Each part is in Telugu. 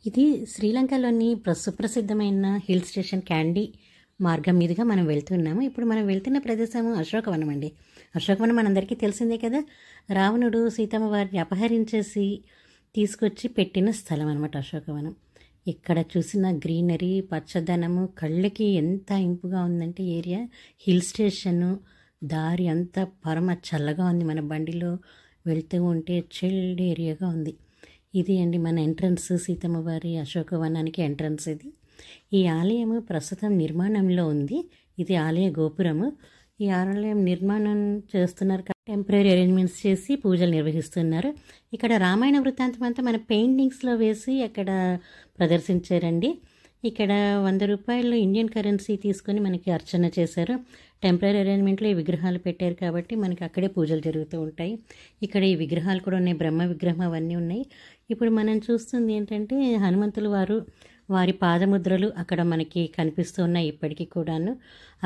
ఇది శ్రీలంకలోని సుప్రసిద్ధమైన హిల్ స్టేషన్ క్యాండీ మార్గం మీదుగా మనం వెళ్తున్నాము. ఇప్పుడు మనం వెళ్తున్న ప్రదేశము అశోకవనం అండి. అశోకవనం మనందరికీ తెలిసిందే కదా. రావణుడు సీతమ్మ వారిని అపహరించేసి తీసుకొచ్చి పెట్టిన స్థలం అనమాట అశోకవనం. ఇక్కడ చూసిన గ్రీనరీ, పచ్చదనము కళ్ళకి ఎంత ఇంపుగా ఉందంటే ఏరియా. హిల్ స్టేషను, దారి అంతా పరమ చల్లగా ఉంది. మన బండిలో వెళ్తూ ఉంటే చిల్డ్ ఏరియాగా ఉంది. ఇది అండి మన ఎంట్రన్స్, సీతమ్మ వారి అశోకవనానికి ఎంట్రన్స్ ఇది. ఈ ఆలయము ప్రస్తుతం నిర్మాణంలో ఉంది. ఇది ఆలయ గోపురము. ఈ ఆలయం నిర్మాణం చేస్తున్నారు, టెంపరీ అరేంజ్మెంట్స్ చేసి పూజలు నిర్వహిస్తున్నారు. ఇక్కడ రామాయణ వృత్తాంతం అంతా మన పెయింటింగ్స్లో వేసి అక్కడ ప్రదర్శించారండి. ఇక్కడ 100 రూపాయలు ఇండియన్ కరెన్సీ తీసుకొని మనకి అర్చన చేశారు. టెంపరీ అరేంజ్మెంట్లో ఈ విగ్రహాలు పెట్టారు కాబట్టి మనకి అక్కడే పూజలు జరుగుతూ ఉంటాయి. ఇక్కడ ఈ విగ్రహాలు కూడా ఉన్నాయి, బ్రహ్మ విగ్రహం అవన్నీ ఉన్నాయి. ఇప్పుడు మనం చూస్తుంది ఏంటంటే హనుమంతులు వారి పాదముద్రలు అక్కడ మనకి కనిపిస్తూ ఉన్నాయి ఇప్పటికీ కూడాను.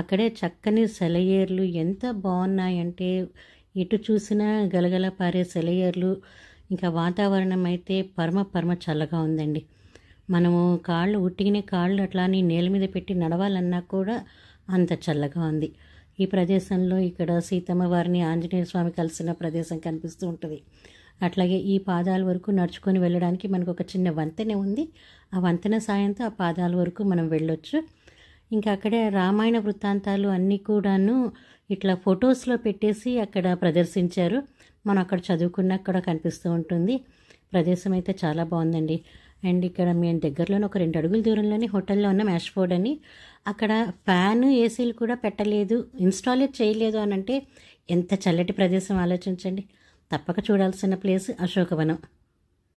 అక్కడే చక్కని సెలయేర్లు ఎంత బాగున్నాయంటే ఎటు చూసినా గలగల పారే సెలయేర్లు. ఇంకా వాతావరణం అయితే పరమ చల్లగా ఉందండి. మనము ఉట్టిగిన కాళ్ళు అట్లానే నేల మీద పెట్టి నడవాలన్నా కూడా అంత చల్లగా ఉంది. ఈ ప్రదేశంలో ఇక్కడ సీతమ్మ వారిని ఆంజనేయ స్వామి కలిసిన ప్రదేశం కనిపిస్తూ ఉంటుంది. అట్లాగే ఈ పాదాల వరకు నడుచుకొని వెళ్ళడానికి మనకు ఒక చిన్న వంతెన ఉంది. ఆ వంతెన సాయంతో ఆ పాదాల వరకు మనం వెళ్ళొచ్చు. ఇంకా అక్కడే రామాయణ వృత్తాంతాలు అన్నీ కూడాను ఇట్లా ఫొటోస్లో పెట్టేసి అక్కడ ప్రదర్శించారు. మనం అక్కడ చదువుకున్నా కూడా కనిపిస్తూ ఉంటుంది. ప్రదేశం అయితే చాలా బాగుందండి. అండ్ ఇక్కడ మేము దగ్గరలోనే ఒక 2 అడుగుల దూరంలోనే హోటల్లో ఉన్న మ్యాష్ఫోర్డ్ అని, అక్కడ ఫ్యాను ఏసీలు కూడా పెట్టలేదు, ఇన్స్టాలే చేయలేదు అని అంటే ఎంత చల్లటి ప్రదేశం ఆలోచించండి. తప్పక చూడాల్సిన ప్లేస్ అశోకవనం.